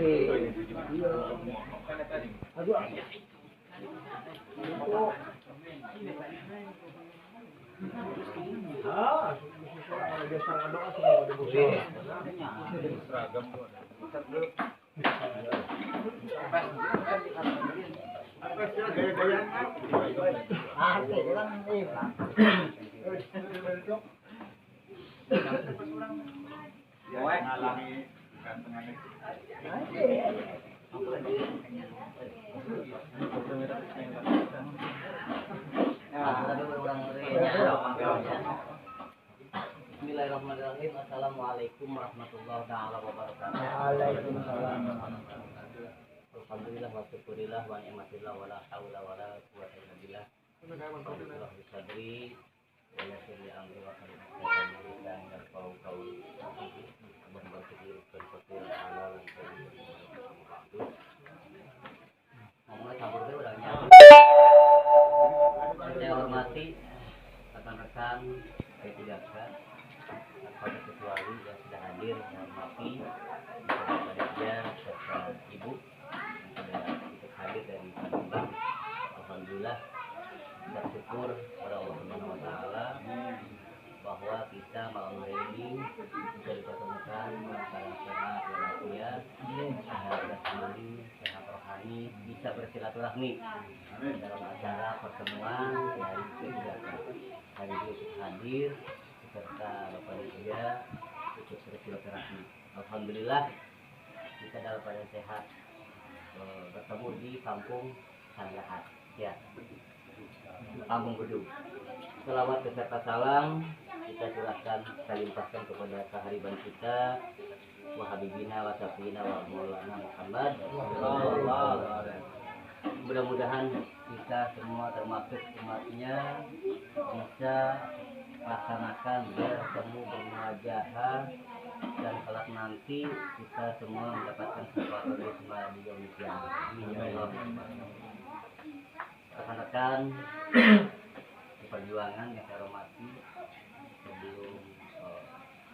Aduh. Ah, kalau biasa doa semua ada buku. Seragam tuh. Gaya-gayaan ah, orang nih. Ngalangi gantengannya. Bismillahirrahmanirrahim. Assalamualaikum warahmatullahi wabarakatuh. Waalaikumsalam. Alhamdulillah wa syukurillah wa ni'matillah wa la haula wa la quwwata illa billah. Alhamdulillah bisadri wa yassir li amri wa hlul 'uqdatam min lisani yafqahu qawli. Wa barakatuh bersyukur halal ngomongnya campur deh udah nyampe. Saya hormati rekan-rekan P3K tanpa kecuali yang sudah hadir, yang hormati kepada dia serta ibu yang sudah ikut hadir dari Palembang. Alhamdulillah bersyukur kepada Allah Subhanahu wa taala bahwa kita malam hari ini bisa dipertemukan dalam sehat walafiat, sehat jasmani, sehat rohani, bisa bersilaturahmi dalam acara pertemuan dari P3K. Hari ini ikut hadir beserta Bapak Ria ikut bersilaturahmi. Alhamdulillah kita dalam keadaan sehat, bertemu di kampung Sangahat, ya, Kampung Gedung. Selawat beserta salam kita curahkan, kita limpahkan kepada kehariban kita, wa habibina wa safina wa maulana Muhammad. Mudah-mudahan kita semua termasuk umatnya bisa laksanakan bertemu bermuajahah dan kelak nanti kita semua mendapatkan sesuatu dari semua di Indonesia. Rekan-rekan perjuangan yang saya hormati, sebelum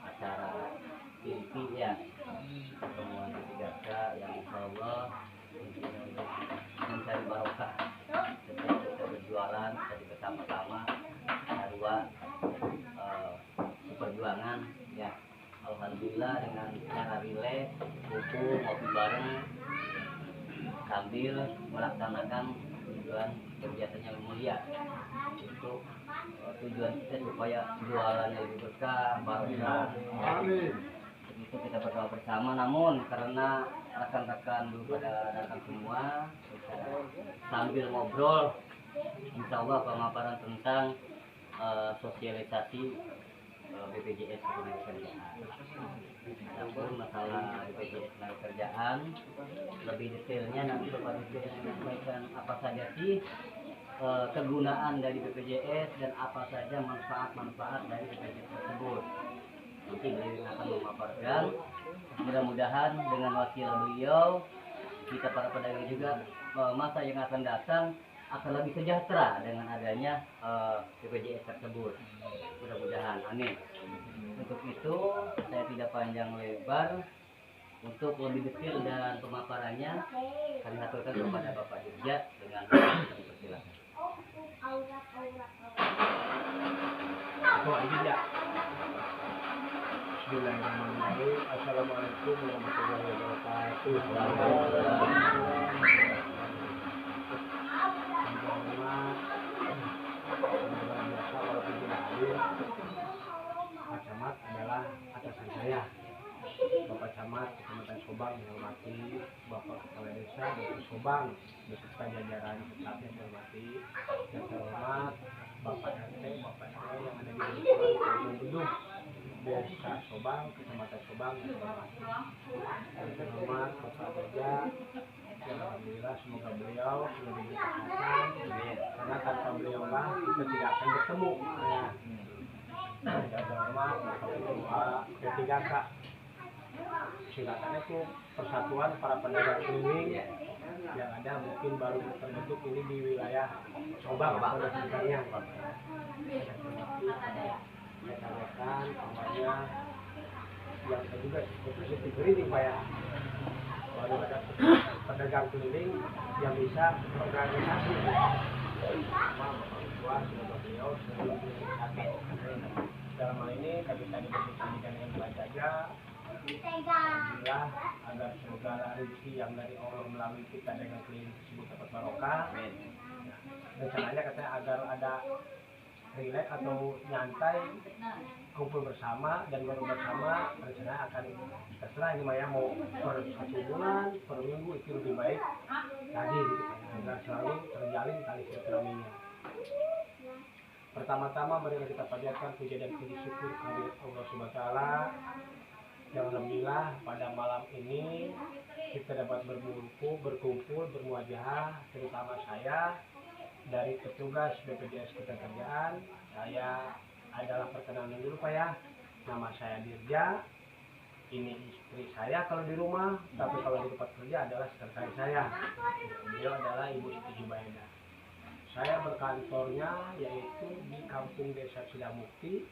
acara inti ya pertemuan P3K yang insyaallah mencari barokah setiap kita berjualan tadi bersama-sama dua perjuangan ya. Alhamdulillah dengan cara rileks, kumpul ngopi bareng sambil melaksanakan tujuan kegiatan yang mulia. Untuk tujuan kita supaya jualannya lebih berkah, barokah. Itu kita berdoa bersama. Namun karena rekan-rekan belum pada datang semua, sambil ngobrol, insya Allah pemaparan tentang sosialisasi BPJS Ketenagakerjaan. Namun masalah BPJS Ketenagakerjaan lebih detailnya nanti Bapak Dirjen yang menyampaikan apa saja sih kegunaan dari BPJS dan apa saja manfaat-manfaat dari BPJS tersebut. Nanti beliau akan memaparkan. Mudah-mudahan dengan wasilah beliau kita para pedagang juga masa yang akan datang akan lebih sejahtera dengan adanya BPJS tersebut. Mudah-mudahan, amin. Untuk itu saya tidak panjang lebar. Untuk lebih detail dan pemaparannya kami aturkan kepada Bapak Dirja dengan persilakan. Bapak Dirja. Bismillahirrahmanirrahim. Assalamualaikum warahmatullahi wabarakatuh. Pak Camat adalah atasan saya. Bapak Camat Kecamatan Sobang yang hormati, Bapak Kepala Desa Desa Sobang beserta jajaran stafnya yang hormati, yang terhormat Bapak RT, Bapak RW yang ada di Kampung Gedung Desa Sobang, Kecamatan Sobang yang hormati, yang terhormat Bapak Dirja. Alhamdulillah semoga beliau sudah diberi kesehatan, karena tanpa beliau lah kita tidak akan bertemu. Yang terhormat Bapak Ketua P3K. Silakan itu persatuan para pedagang keliling yang ada mungkin baru terbentuk ini di wilayah Sobang pada sekitarnya. Saya sampaikan awalnya yang saya juga seperti diberi nih Pak ya, baru pedagang keliling yang bisa organisasi. Sama Bapak Ketua sudah beliau sebelum sakit. Dalam hal ini kami tadi berbincang dengan Pak Jaja. Alhamdulillah agar segala rezeki yang dari Allah melalui kita dengan keliling tersebut dapat barokah. Rencananya katanya agar ada relax atau nyantai, kumpul bersama dan baru bersama, rencananya akan terserah ini Maya mau per 1 bulan, per minggu itu lebih baik lagi gitu Pak, agar selalu terjalin tali silaturahminya. Pertama-tama mari kita panjatkan puja dan puji syukur kehadirat Allah Subhanahu wa taala. Yang alhamdulillah pada malam ini kita dapat berkumpul bermuajahah, terutama saya dari petugas BPJS Ketenagakerjaan. Saya adalah perkenalan dulu Pak ya. Nama saya Dirja. Ini istri saya kalau di rumah, tapi kalau di tempat kerja adalah sekretaris saya. Beliau adalah Ibu Siti Jubaida. Saya berkantornya yaitu di Kampung Desa Sidamukti,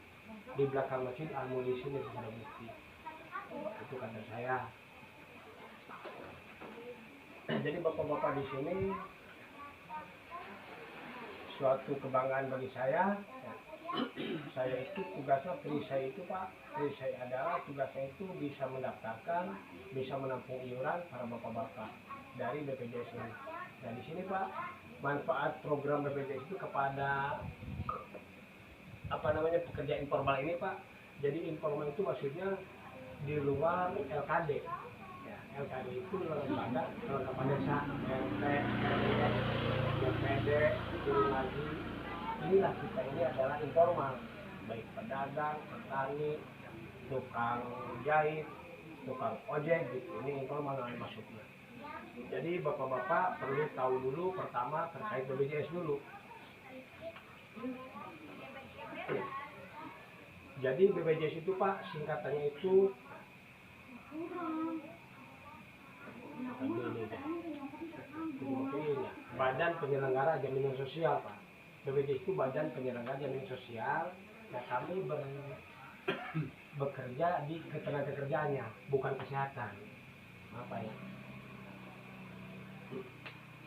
di belakang Masjid Al-Mulisin Desa Sidamukti. Itu kantor saya. Jadi bapak-bapak di sini suatu kebanggaan bagi saya. Saya itu tugasnya perisai itu Pak. Perisai adalah tugasnya itu bisa mendaftarkan, bisa menampung iuran para bapak-bapak dari BPJS ini. Nah di sini Pak, manfaat program BPJS itu kepada pekerja informal ini Pak. Jadi informal itu maksudnya di luar LKD. Ya, LKD itu lembaga kelengkapan desa, LT, LDS, LPD, turun lagi. Inilah kita ini adalah informal, baik pedagang, petani, tukang jahit, tukang ojek gitu. Ini informal maksudnya. Jadi bapak-bapak perlu tahu dulu pertama terkait BPJS dulu. Jadi BPJS itu Pak singkatannya itu Badan Penyelenggara Jaminan Sosial Pak. BPJS itu Badan Penyelenggara Jaminan Sosial. Ya kami bekerja di ketenagakerjaannya, bukan kesehatan. Apa ya?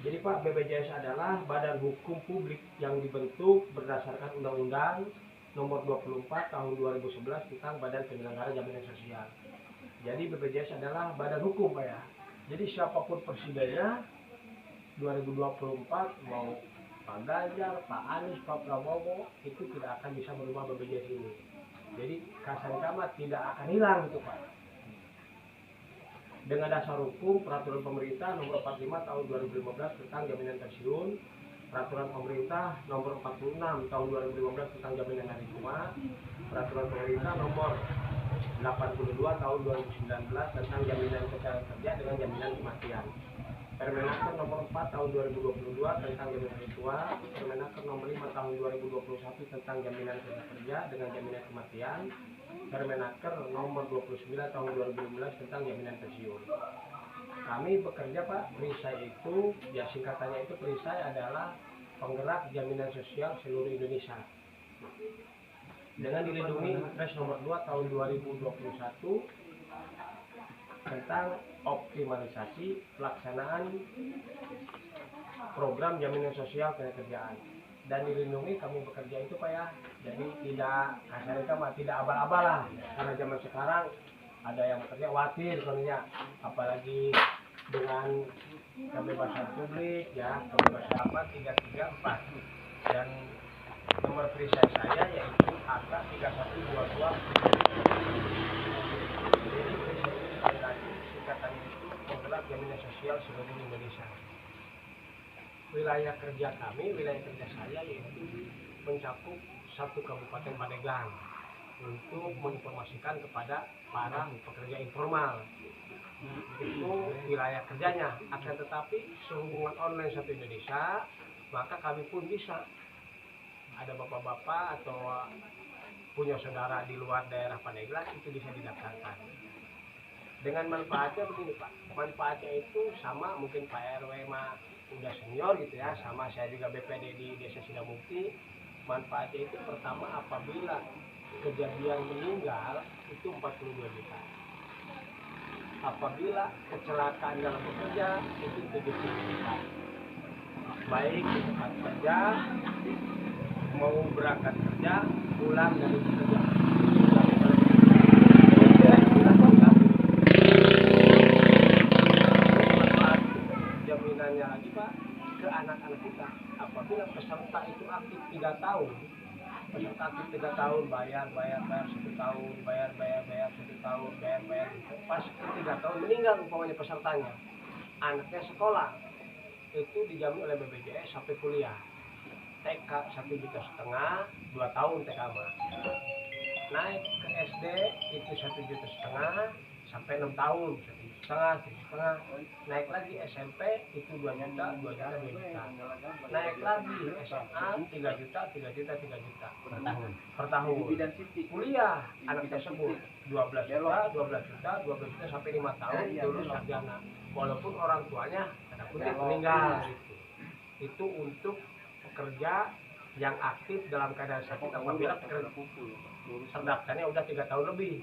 Jadi Pak, BPJS adalah badan hukum publik yang dibentuk berdasarkan Undang-Undang Nomor 24 Tahun 2011 tentang Badan Penyelenggara Jaminan Sosial. Jadi BPJS adalah badan hukum Pak ya. Jadi siapapun presidennya 2024 mau Pak Ganjar, Pak Anies, Pak Prabowo itu tidak akan bisa merubah BPJS ini. Jadi kasar kama tidak akan hilang gitu Pak. Dengan dasar hukum peraturan pemerintah nomor 45 tahun 2015 tentang jaminan pensiun, peraturan pemerintah nomor 46 tahun 2015 tentang jaminan hari tua, peraturan pemerintah nomor 82 tahun 2019 tentang jaminan kerja dengan jaminan kematian, Permenaker nomor 4 tahun 2022 tentang jaminan hari tua, Permenaker nomor 5 tahun 2021 tentang jaminan kerja dengan jaminan kematian, Permenaker nomor 29 tahun 2015 tentang jaminan pensiun. Kami bekerja Pak, perisai itu, ya singkatannya itu perisai adalah penggerak jaminan sosial seluruh Indonesia. Dengan dilindungi Impres nomor 2 tahun 2021 tentang optimalisasi pelaksanaan program jaminan sosial ketenagakerjaan. Dan dilindungi kami bekerja itu Pak ya. Jadi tidak kasar tidak abal-abal lah. Karena zaman sekarang ada yang bekerja khawatir soalnya, apalagi dengan kebebasan publik ya, kebebasan 334 dan nomor perisai saya yaitu angka 3122. Jadi perisai lagi singkatannya itu penggerak jaminan sosial seluruh Indonesia. Wilayah kerja kami, wilayah kerja saya yaitu mencakup 1 Kabupaten Pandeglang untuk menginformasikan kepada para pekerja informal. Itu wilayah kerjanya. Akan tetapi sehubungan online satu Indonesia, maka kami pun bisa. Ada bapak-bapak atau punya saudara di luar daerah Pandeglang itu bisa didaftarkan. Dengan manfaatnya begini Pak, manfaatnya itu sama mungkin Pak RW mah udah senior gitu ya, sama saya juga BPD di Desa Sidamukti. Manfaatnya itu pertama apabila kejadian meninggal itu 42 juta. apabila kecelakaan dalam bekerja itu 70 juta. Baik di tempat kerja, mau berangkat kerja, pulang dari bekerja. Jaminannya lagi Pak, ke anak-anak kita, apabila peserta itu aktif 3 tahun, peserta aktif 3 tahun, bayar 1 tahun, bayar 1 tahun, bayar pas 3 tahun meninggal umpamanya pesertanya, anaknya sekolah itu dijamin oleh BPJS sampai kuliah. TK 1,5 juta, 2 tahun TK mah. Naik ke SD itu 1,5 juta sampai 6 tahun, 1,5 juta. Naik lagi SMP itu 2 juta, 2 juta, 2 juta. Naik lagi SMA 3 juta, 3 juta, 3 juta per tahun. Kuliah anak tersebut 12 juta, 12 juta, 12 juta sampai 5 tahun lulus sarjana. Walaupun orang tuanya ada kutip meninggal gitu. Itu untuk pekerja yang aktif dalam keadaan sakit apabila terdaftarnya udah 3 tahun lebih.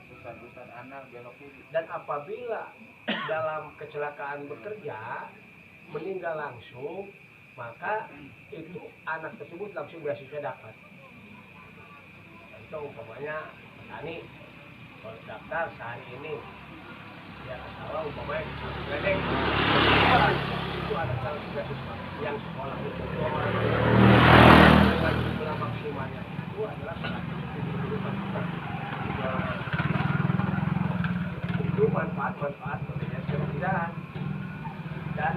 Dan apabila dalam kecelakaan bekerja meninggal langsung, maka itu anak tersebut langsung beasiswa dapat. Itu umpamanya petani kalau daftar sehari ini dia salah umpamanya di Gledek, itu ada salah beasiswa yang sekolah itu 2 orang dengan jumlah maksimalnya itu adalah 175 juta. Itu manfaat BPJS Kesehatan. Dan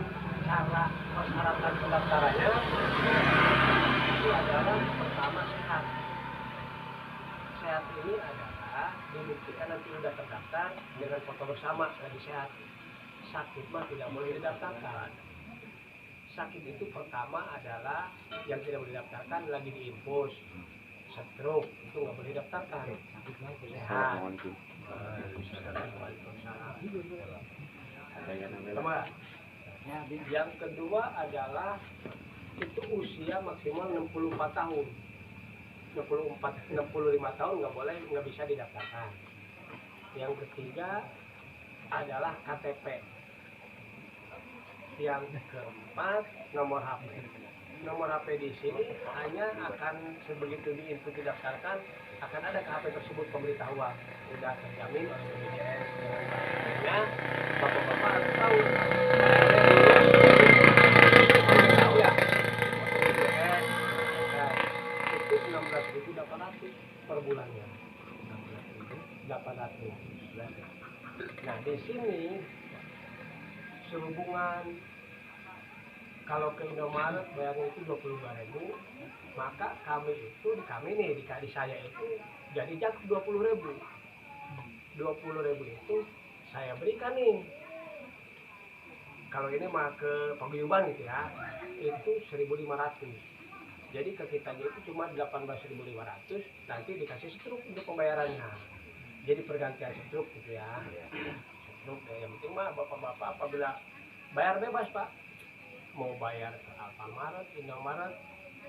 cara persyaratan pendaftarannya itu adalah pertama sehat. Sehat ini adalah dibuktikan nanti udah terdaftar dengan foto bersama lagi sehat. Sakit mah tidak boleh didaftarkan. Sakit itu pertama adalah yang tidak boleh didaftarkan lagi diinfus. Stroke itu nggak boleh didaftarkan. Sehat. Yang kedua adalah itu usia maksimal 64 tahun. 65 tahun nggak bisa didaftarkan. Yang ketiga adalah KTP. Yang keempat nomor HP. Nomor HP di sini hanya akan sebegitu diinput didaftarkan akan ada ke HP tersebut pemberitahuan sudah terjamin oleh BPJS dengan baiknya. Bapak-bapak harus tahu. Tahu ya. BPJS itu 16.800 per bulannya. 800. Nah di sini sehubungan kalau ke Indomaret bayarnya itu 22.000, maka di saya itu jadi jatuh 20.000. 20.000 itu saya berikan nih. Kalau ini mah ke paguyuban gitu ya, itu 1.500. Jadi ke kitanya itu cuma 18.500, nanti dikasih struk untuk pembayarannya. Jadi pergantian struk gitu ya. Struk yang penting mah bapak-bapak apabila bayar bebas Pak. Mau bayar ke Alfamaret, Indomaret,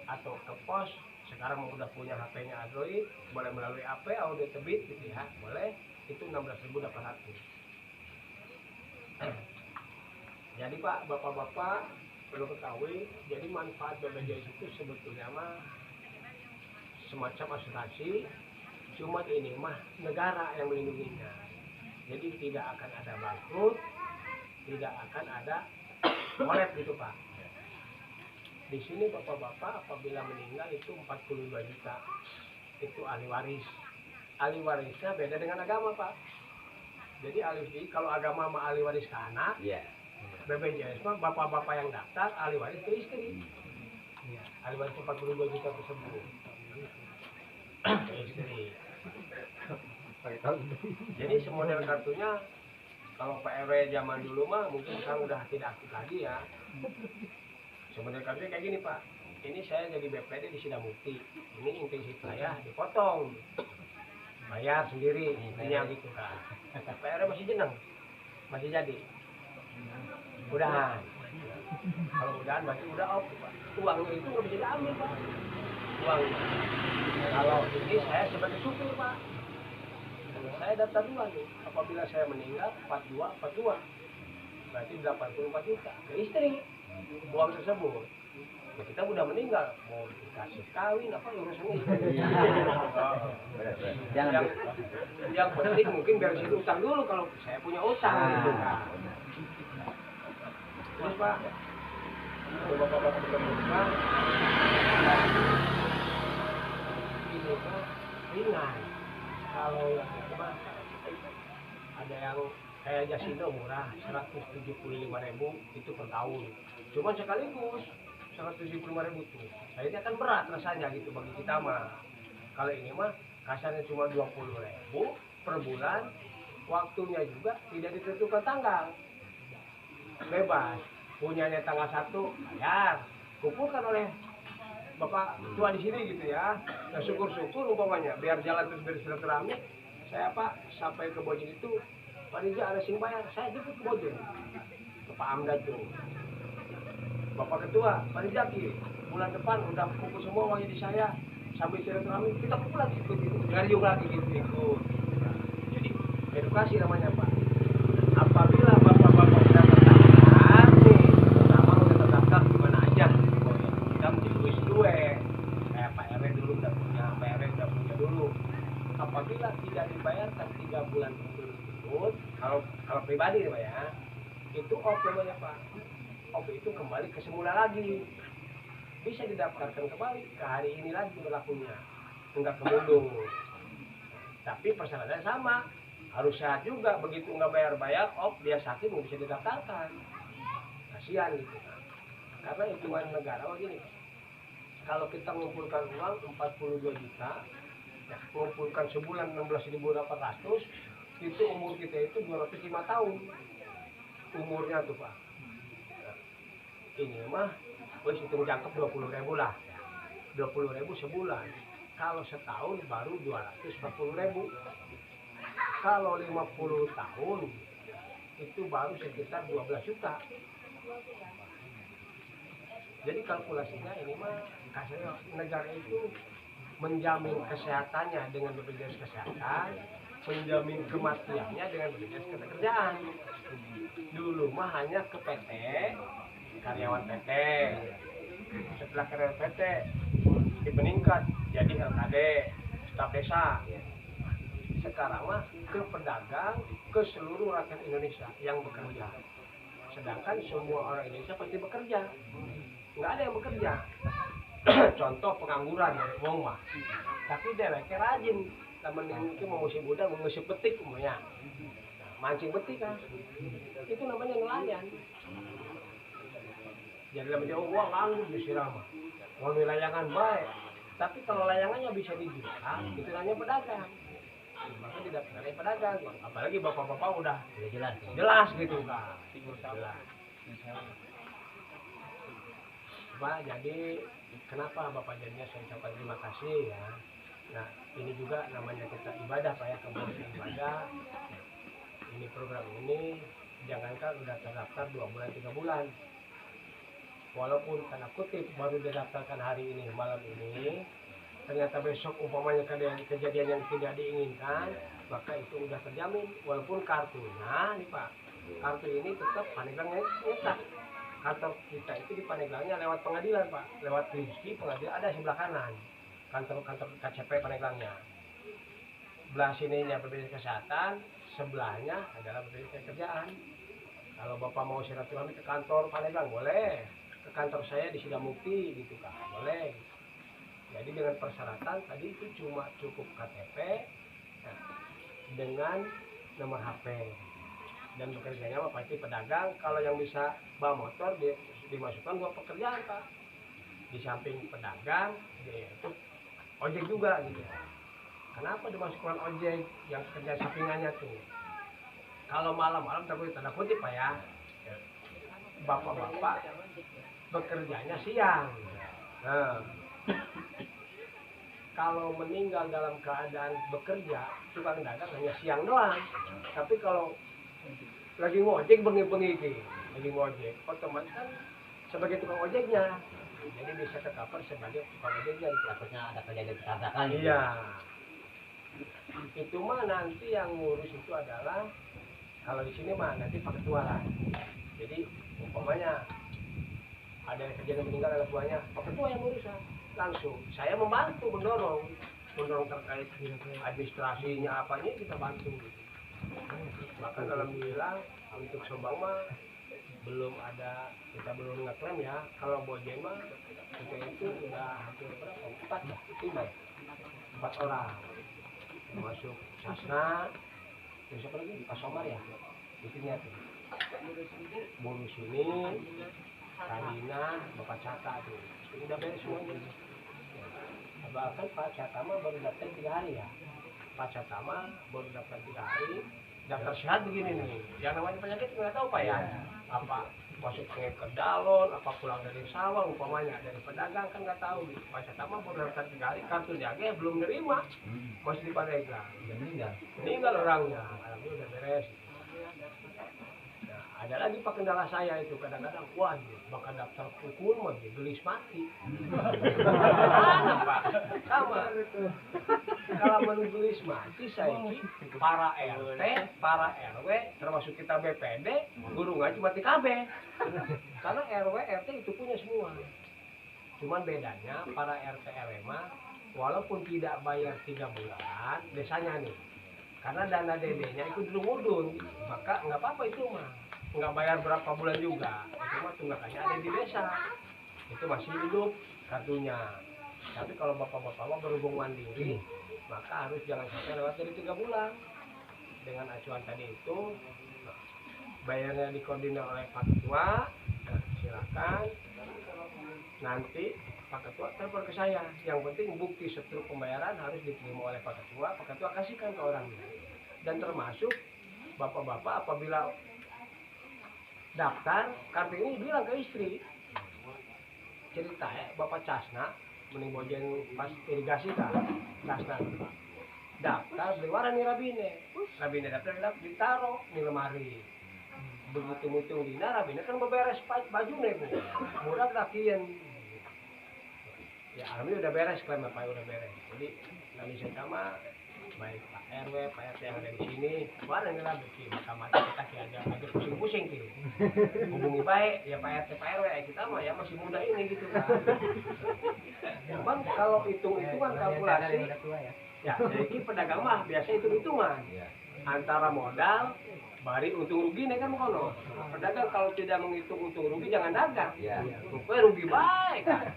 atau ke pos, sekarang udah punya HP-nya Android, boleh melalui AP, audio tebit gitu ya, boleh, itu 16.800. Jadi Pak, bapak-bapak perlu ketahui, jadi manfaat BPJS itu sebetulnya mah semacam asuransi, cuma ini mah negara yang melindunginya. Jadi tidak akan ada bangkrut, tidak akan ada kolet gitu Pak. Di sini bapak-bapak apabila meninggal itu 42 juta. Itu ahli waris. Ahli warisnya beda dengan agama Pak. Jadi kalau agama mah ahli waris ke anak, BPJS mah bapak-bapak yang daftar ahli waris ke istri. Ahli waris 42 juta tersebut ke istri. Jadi semodel kartunya kalau PRW zaman dulu mah mungkin sekarang udah tidak aktif lagi ya. Sebenarnya kartunya kayak gini Pak. Ini saya jadi BPD di Sidamukti. Ini intensif saya dipotong. Bayar sendiri intinya gitu kan. PRW masih jeneng. Masih jadi. Udahan. Kalau udahan berarti udah off Pak. Uangnya itu nggak bisa diambil Pak. Uangnya. Kalau ini saya sebagai supir Pak. saya daftar dua nih. Apabila saya meninggal 42 berarti 84 juta ke istri uang tersebut. Ya, kita udah meninggal mau dikasih kawin apa urusannya istri. Jangan yang penting mungkin beresin utang dulu kalau saya punya utang gitu kan. Terus Pak, kalau bapak-bapak berkebutuhan ini tuh ringan. Kalau yang itu mah ada yang kayak Jasindo murah 175.000 itu per tahun. Cuman sekaligus 175.000 tuh. Nah, ini akan berat rasanya gitu bagi kita mah. Kalau ini mah kasarnya cuma 20.000 per bulan, waktunya juga tidak ditentukan tanggal. Bebas, punyanya tanggal 1 bayar, kumpulkan oleh Bapak tua di sini gitu ya. Nah, syukur-syukur umpamanya biar jalan terus bersilaturahmi. Saya Pak sampai ke Bojen itu, Pak Rija ada sing bayar, saya jemput ke Bojen. Ke Pak Amdad tuh. Bapak ketua, Pak Rizaki, bulan depan udah kumpul semua uangnya di saya. Sampai silaturahmi kita kumpul lagi ikut itu, ngariung lagi gitu ikut. Jadi edukasi namanya Pak. Apabila bapak-bapak sudah terdaftar nih, pertama udah terdaftar di mana aja. Kita menjadi dua, kayak Pak RW dulu udah punya, Pak RW udah punya dulu. Apabila tidak dibayarkan 3 bulan berturut-turut, kalau pribadi Pak ya, itu OP namanya Pak. OP itu kembali ke semula lagi. Bisa didaftarkan kembali ke hari ini lagi berlakunya, enggak kemundur. Tapi persyaratannya sama, harus sehat juga. Begitu nggak bayar-bayar, dia sakit nggak bisa didaftarkan. Kasihan gitu. Karena hitungan negara begini, kalau kita mengumpulkan uang 42 juta, ya, mengumpulkan sebulan 16.800, itu umur kita itu 205 tahun. Umurnya tuh Pak. Nah, ini mah wis hitung jangkep 20.000 lah. 20.000 sebulan. Kalau setahun baru 240.000. Kalau 50 tahun itu baru sekitar 12 juta. Jadi kalkulasinya ini mah kasarnya negara itu menjamin kesehatannya dengan BPJS Kesehatan, menjamin kematiannya dengan BPJS Ketenagakerjaan. Dulu mah hanya ke PT, karyawan PT. Setelah karyawan PT dipeningkat jadi LKD, staf desa. Sekarang mah ke pedagang, ke seluruh rakyat Indonesia yang bekerja. Sedangkan semua orang Indonesia pasti bekerja, nggak ada yang bekerja. Contoh pengangguran dari wong mah, tapi deweknya rajin. Temen ini mau musim muda mau ngusip betik umumnya, mancing betik kan, itu namanya nelayan. Jadi namanya uang nganggur disiram, mau layangan baik. Tapi kalau layangannya bisa dijual, itu namanya pedagang. Maka tidak pernah pedagang, apalagi bapak-bapak udah jelas gitu kan, jelas. Pak, jadi kenapa Bapak jadinya saya ucapkan terima kasih ya. Nah, ini juga namanya kita ibadah Pak ya, kembali ibadah. Ini program ini jangankan udah terdaftar 2 bulan 3 bulan. Walaupun tanda kutip baru didaftarkan hari ini malam ini, ternyata besok umpamanya kejadian yang tidak diinginkan, maka itu udah terjamin. Walaupun kartunya nih Pak, kartu ini tetap Pandeglang nyetak. Kantor kita itu di Pandeglangnya lewat pengadilan Pak, lewat Rizki pengadilan ada sebelah kanan. Kantor KCP Pandeglangnya. Belah sininya BPJS Kesehatan, sebelahnya adalah BPJS Kerjaan. Kalau Bapak mau silaturahmi ke kantor Pandeglang boleh, ke kantor saya di Sidamukti gitu kan, boleh. Jadi dengan persyaratan tadi itu cuma cukup KTP ya, dengan nomor HP. Dan bekerjanya Pak pasti pedagang. Kalau yang bisa bawa motor dimasukkan 2 pekerjaan Pak. Di samping pedagang yaitu ojek juga gitu. Kenapa dimasukkan ojek yang kerja sampingannya tuh? Kalau malam-malam tanda kutip Pak ya, bapak-bapak bekerjanya siang. Nah, kalau meninggal dalam keadaan bekerja, tukang dagang hanya siang doang. Tapi kalau lagi ngojek bengi-bengi, lagi ngojek, otomatis kan sebagai tukang ojeknya, jadi bisa tercover sebagai tukang ojeknya. Takutnya ada kejadian kecelakaan. Iya. Itu mah nanti yang ngurus itu adalah kalau di sini mah nanti Pak Ketua lah. Jadi umpamanya ada yang kejadian meninggal anak buahnya, Pak Ketua yang ngurus lah. Langsung saya membantu mendorong terkait administrasinya apanya kita bantu. Bahkan alhamdulillah untuk Subang mah belum ada, kita belum ngeklaim ya. Kalau Bojen mah kita itu udah hampir berapa? 4 orang termasuk Sasna, terus apa lagi? Pak Somar ya, itunya tuh bonus ini, Kalina, Bapak Caka tuh udah beres semuanya. Bahkan Pak Caka mah baru daftar 3 hari ya. Pak Caka mah baru daftar 3 hari. Daftar sehat begini nih, yang namanya penyakit nggak tahu Pak ya, apa masuk ke dalon, apa pulang dari sawah, umpamanya dari pedagang kan nggak tahu. Pak Caka mah baru daftar 3 hari, kartu jaga belum nerima, masih di Pandeglang. Meninggal orangnya, alhamdulillah udah beres. Nah, ada lagi Pak kendala saya itu kadang-kadang, wah bakal daftar pukul mah gelis mati. Mana Pak? Sama. Kalau menulis mati saya para RT, para RW, termasuk kita BPD, guru ngaji mati KB. Karena RW, RT itu punya semua. Cuman bedanya para RT RW mah walaupun tidak bayar 3 bulan desanya nih. Karena dana DD-nya ikut dulu mudun, maka nggak apa-apa itu mah. Nggak bayar berapa bulan juga. Itu mah tunggakannya ada di desa. Itu masih hidup kartunya. Tapi kalau bapak-bapak mah berhubung mandiri, maka harus jangan sampai lewat dari 3 bulan. Dengan acuan tadi itu, bayarnya dikoordinir oleh Pak Ketua. Nah, silakan. Nanti Pak Ketua telepon ke saya. Yang penting bukti setruk pembayaran harus diterima oleh Pak Ketua. Pak Ketua kasihkan ke orangnya. Dan termasuk bapak-bapak apabila daftar kartu ini bilang ke istri. Cerita ya, Bapak Casna mending Bojen pas irigasi kan, Casna daftar beli warna nih Rabine daftar ditaruh di lemari. Begitu ngitung dina Rabine kan beberes baju nih Bu, murah lakian. Ya alhamdulillah udah beres, klaim Pak udah beres. Jadi kami sama baik Pak RW, Pak RT yang ada di sini, warna nih lah bikin macam-macam kita aja pusing-pusing gitu. Hubungi baik ya Pak RT, Pak RW kita mah ya masih muda ini gitu kan. Bang kalau hitung-hitungan kalkulasi, ya jadi pedagang mah biasa hitung-hitungan antara modal, bari untung rugi nih kan kono. Pedagang kalau tidak menghitung untung rugi jangan dagang. Pokoknya rugi baik kan.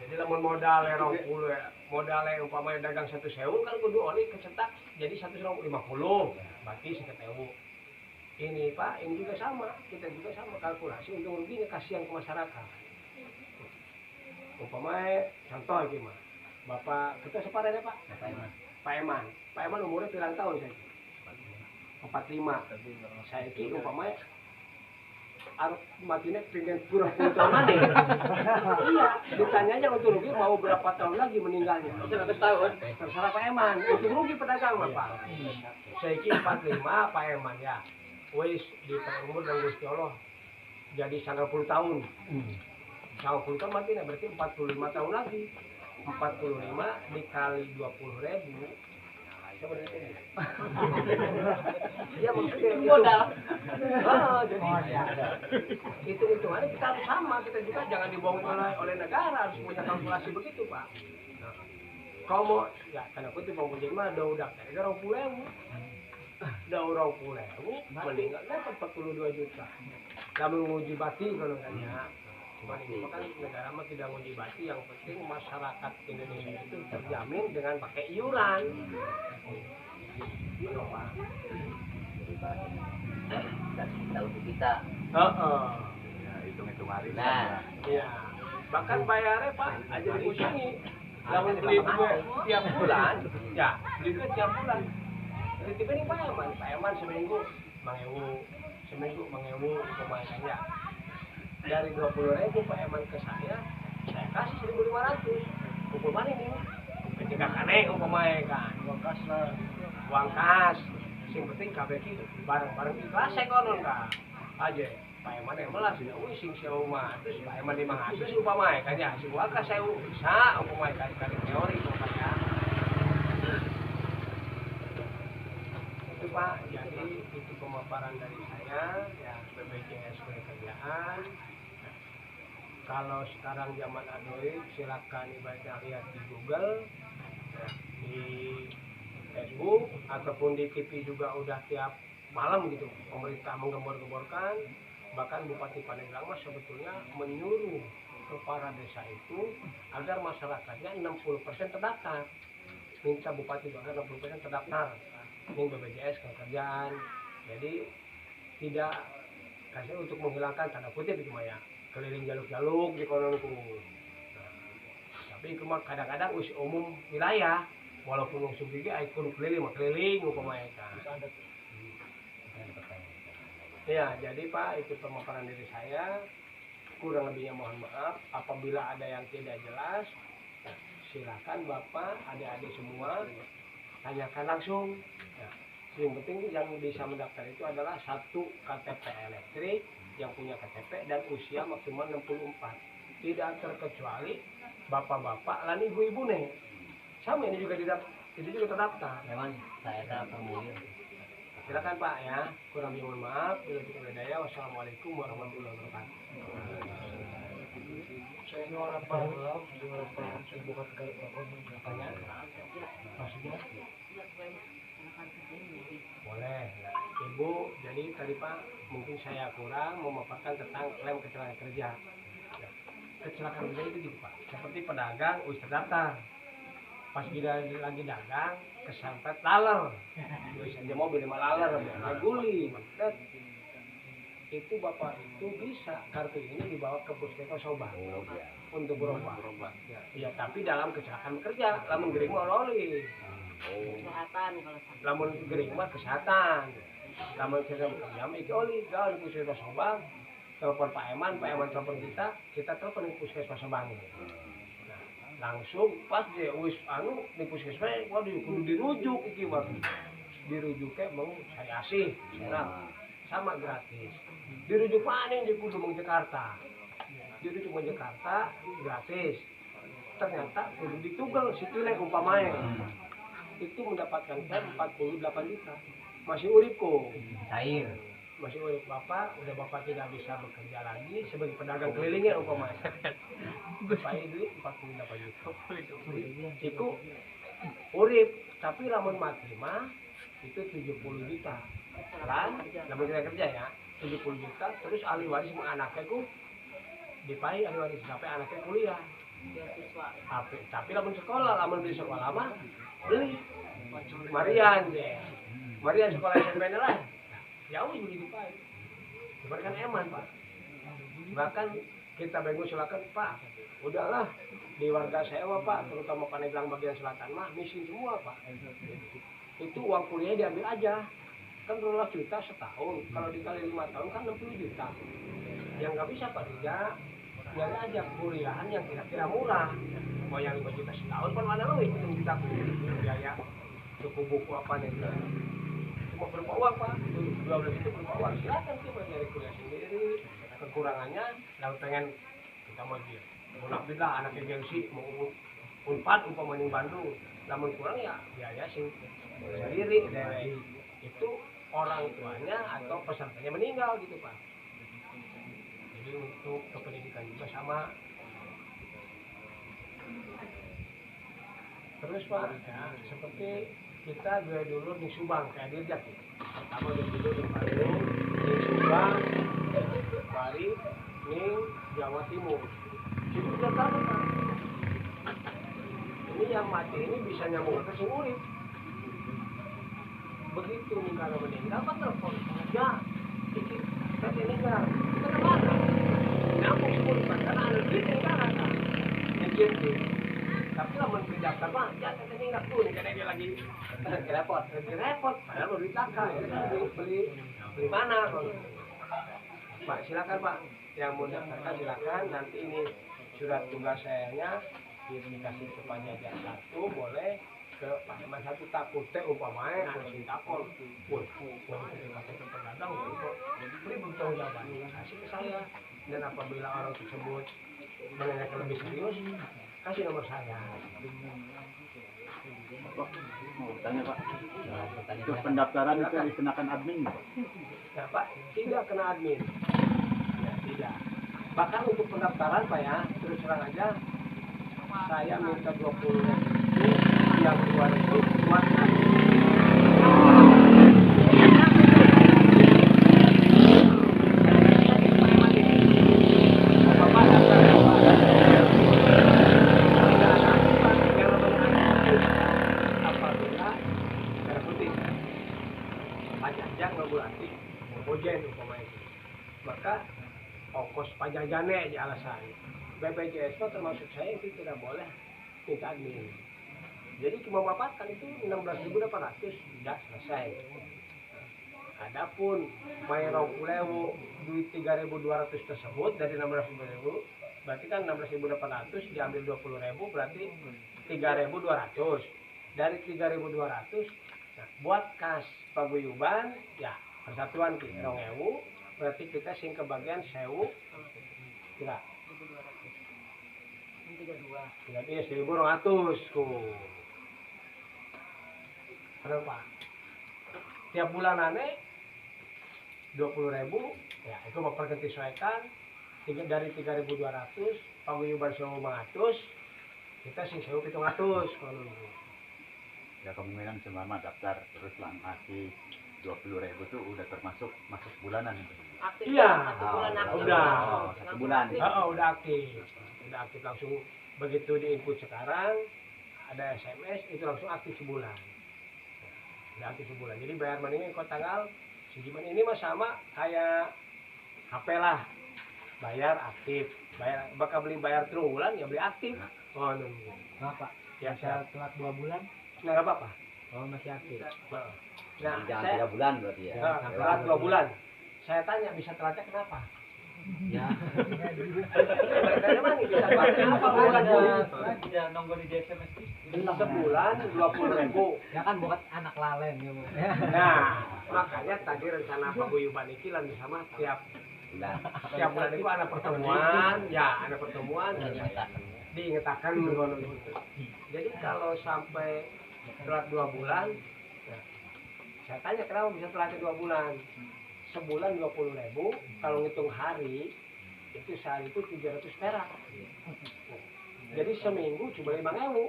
Jadi lamun modal 20 modalnya umpamanya dagang 1.000 kan kudu oli kecetak jadi 150, berarti 1.000. Ini Pak, ini juga sama, kita juga sama kalkulasi untung ruginya kasihan ke masyarakat. Umpamanya contoh iki mah. Bapak kita sepadannya Pak? Pak Eman umurnya pirang tahun saya? 45. Saya iki umpamanya arep matine pengen pura 10 tahun lagi. Iya, ditanya aja untung rugi mau berapa tahun lagi meninggalnya. 100 tahun. Terserah Pak Eman, untung rugi pedagang Bapak. Saiki 45 Pak Eman ya. Wis di umur dan Gusti Allah jadi 90 tahun. 90 tahun mati berarti 45 tahun lagi. 45 dikali 20.000. Iya maksudnya modal. Jadi hitung-hitungannya kita harus sama, kita juga jangan dibohong oleh negara, harus punya kalkulasi begitu Pak. Nah, kalau mau ya karena aku tuh mau jadi mah udah dari 20.000, udah 20.000, meninggal dapat 42 juta. Lalu menguji bati kalau katanya. Cuman ini kan negara mah tidak menguji bati, yang penting masyarakat Indonesia itu terjamin dengan pakai iuran. Dan kita untuk kita. Ya, hitung-hitung hari. Nah, iya. Bahkan bayarnya Pak aja dipusingi. Lalu beli gue tiap bulan, ya beli gue tiap bulan. Tiba-tiba nih Pak Eman seminggu mengewu pembayarannya. Dari 20.000 Pak Eman ke saya kasih 1.500. Kumpul mana nih? Ketika kane umpamanya kan, uang kas. Yang penting KBK bareng-bareng ikhlas saya konon kan. Aja Pak Eman yang melas, sing sewa mah, terus Pak Eman 500 umpamanya kan ya, semua kas saya bisa umpamanya kan teori umpamanya. Pak, jadi itu pemaparan dari saya ya, BPJS Ketenagakerjaan. Kalau sekarang zaman Android, silakan ibaratnya lihat di Google, ya, di Facebook ataupun di TV juga udah tiap malam gitu pemerintah menggembor-gemborkan. Bahkan Bupati Pandeglang mas sebetulnya menyuruh ke para desa itu agar masyarakatnya 60% terdaftar. Minta Bupati itu agar 60% terdaftar. Ini BPJS Ketenagakerjaan. Jadi tidak kasih untuk menghilangkan tanda kutip itu ya keliling jaluk-jaluk di kononku. Nah, tapi cuma kadang-kadang usia umum wilayah walaupun usul juga ikut keliling umpamanya kan. Ya, jadi Pak itu pemaparan dari saya. Kurang lebihnya mohon maaf. Apabila ada yang tidak jelas, silakan Bapak, adik-adik semua tanyakan langsung. Ya, yang penting yang bisa mendaftar itu adalah satu KTP elektrik yang punya KTP dan usia maksimal 64. Tidak terkecuali bapak-bapak dan ibu-ibu nih. Sama ini juga terdaftar. Memang saya ada formulir. Silakan Pak ya. Kurang lebih mohon maaf. Bila kita berdaya. Wassalamualaikum warahmatullahi wabarakatuh. Saya ini orang paham, saya bukan katanya. Maksudnya? Boleh. Ya. Ibu, jadi tadi Pak, mungkin saya kurang memaparkan tentang klaim kecelakaan kerja. Ya. Kecelakaan kerja itu gitu Pak. Seperti pedagang, terdaftar. Pas dia lagi dagang, kesempet laler. Dia mau beli laler, guling. Itu Bapak itu bisa kartu ini dibawa ke puskesmas Soba untuk berobat. Ya, tapi dalam kecelakaan kerja, lamun gering mah loli. Kesehatan kalau sakit. Lamun gering mah kesehatan. Lamun kecelakaan kerja mah iki oli gaul di puskesmas Soba. Telepon Pak Eman telepon kita telepon di puskesmas Soba. Langsung pas dia wis di puskesmas waduh kudu dirujuk iki mah dirujuknya mau saya asih sama gratis dirujuk mana di kudu mau Jakarta dirujuk mau Jakarta gratis ternyata kudu ditugel situlek umpamanya itu mendapatkan klaim 48 juta masih urip kok Cair. masih urip Bapak Bapak tidak bisa bekerja lagi sebagai pedagang kelilingnya umpamanya saya duit 48 juta itu urip tapi lamun mati mah itu 70 juta kan lamun kita kerja ya 70 juta terus ahli waris sama anaknya ku dipai ahli waris sampai anaknya kuliah tapi lamun sekolah lamun beli sekolah mah beli Marian sekolah SMP lah jauh juga dipai diberikan eman Pak bahkan kita bengong silakan Pak udahlah di warga sewa Pak terutama Pandeglang bagian selatan mah miskin semua Pak itu uang kuliah diambil aja kan 12 juta setahun kalau dikali 5 tahun kan 60 juta yang nggak bisa Pak Rija nyari aja kuliahan yang kira-kira murah mau yang 5 juta setahun kan mana lo hitung juta biaya suku buku apa nih cuma berupa uang Pak 12 itu berupa uang silakan sih nyari kuliah sendiri kekurangannya kalau pengen kita mau dia mudah anaknya gengsi mau unpad umpamanya Bandung namun kurang ya biaya sih sendiri itu orang tuanya atau pesertanya meninggal gitu Pak jadi untuk kependidikan juga sama terus Pak ya, seperti kita dulu di Subang kayak Dirjak gitu. Pertama dulu di Bandung di Subang Bali Ning Jawa Timur itu udah tahu Pak ini yang mati ini bisa nyambung ke sing urip begitu nih kalau meninggal kan telepon ya iki saya meninggal kita kemana nyambung semua Pak karena ada duit yang kan jadi tapi lamun berdaftar mah ya kita meninggal tuh karena dia lagi repot padahal mau ditaka beli mana Pak silakan Pak yang mau daftarkan silakan nanti ini surat tugas sayanya dikasih ke Pak Jajar 1 boleh ke Pak Eman 1 takut teh umpamanya harus ditakol pedagang beri bertanggung jawaban kasih ke saya dan apabila orang tersebut menanyakan lebih serius kasih nomor saya. Pak, mau tanya Pak. Nah, pertanyaan Untuk saya, pendaftaran itu dikenakan admin Pak? Ya Pak, tidak kena admin. Ya, tidak. Bahkan untuk pendaftaran Pak ya, terus terang aja, saya minta 20.000 yang 2.000 buat Bapak daftar ya, Pak. Yang namanya apabila merah putih pajajang ngabulati mojen umpamanya itu, maka ongkos pajajannya aja alasan. BPJS itu termasuk saya itu tidak boleh minta admin. Jadi cuma mendapatkan itu 16.800 sudah selesai. Adapun bayar 20.000 duit 3.200 tersebut dari 16.000, berarti kan 16.800 diambil 20.000 berarti 3.200. Dari 3.200, nah, buat kas paguyuban ya persatuan ki 2.000, berarti kita sing kebagian 1.000 kira. 32. Jadi 1.200 ku. Kenapa? Tiap bulan aneh 20.000 ya itu memperganti sesuaikan dari 3.200 paguyuban 1.500 kita sing 1.700 kalau Ya kemungkinan selama daftar terus lah ngasih 20.000 itu udah termasuk masuk bulanan itu. Aktif Iya. satu bulan aktif. Udah. Satu bulan. Udah aktif langsung begitu diinput sekarang ada SMS itu langsung aktif sebulan. Udah aktif sebulan. Jadi bayar maningnya kok tanggal sejiman ini mah sama kayak HP lah. Bayar aktif, bayar bakal beli bayar terus bulan ya beli aktif. Oh, nunggu. Bapak, Ya, bisa telat 2 bulan? Nah, nggak apa-apa. Oh, masih aktif. Nah, Jangan saya 3 bulan berarti ya. telat 2 bulan. Saya tanya bisa telatnya kenapa? Ya. Dari mana bisa telatnya kenapa? Bukan Tidak nongol di SMS. sebulan 20.000. Ya kan buat anak lalen ya, Bu. Nah, makanya tadi rencana paguyuban iki lan sama tiap Bulan. bulan itu ada pertemuan, ya ada pertemuan diingetakan ngono gitu. Jadi kalau sampai telat 2 bulan, ya, saya tanya kenapa bisa telatnya 2 bulan? Sebulan 20.000, kalau ngitung hari itu sehari itu 300 perak. Jadi seminggu cuma 5.000.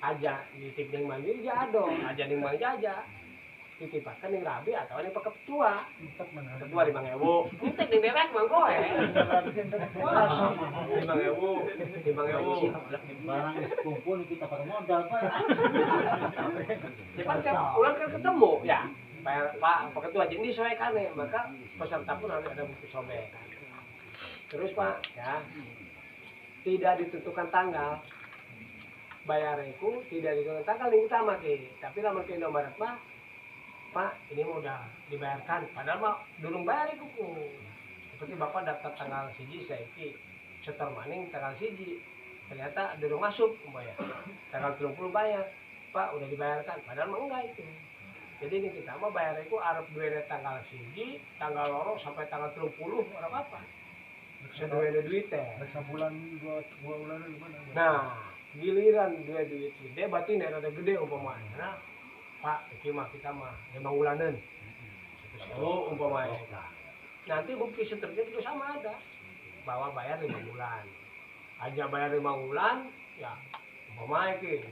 Aja nitip ning mandiri aja ado, aja ning mang jaja. Titipakan ning rabi atau ning peketua. Ketua 5.000. Nitip ning derek mang koe. 5.000. Barang kumpul kita pakai modal, Pak. Ya kan tiap bulan kan ketemu ya. Pak peketua jadi disesuaikan ya, maka peserta pun harus ada bukti sobek. Terus Pak ya, tidak ditentukan tanggal. Bayariku tidak ditentukan tanggal yang utama ki, tapi lamun ke Indomaret mah Pak ini mau udah dibayarkan, padahal mah durung bayar iku ku. Seperti Bapak daftar tanggal 1 saiki setor maning tanggal 1 ternyata durung masuk bayar. Tanggal 30 bayar. Pak udah dibayarkan, padahal mah enggak itu. Jadi ini kita mah bayar iku arep duwe tanggal 1, tanggal loro sampai tanggal 30 ora apa-apa. Seduwe duit teh. Sebulan 2 bulan gimana? Nah, giliran dua duit gede berarti nek rada gede umpamanya. Nah, Pak, iki mah kita mah 5 bulanan. Oh, umpamanya. Nanti bukti sertifikat itu sama ada. Bahwa bayar 5 bulan. Aja bayar 5 bulan, ya umpamanya ki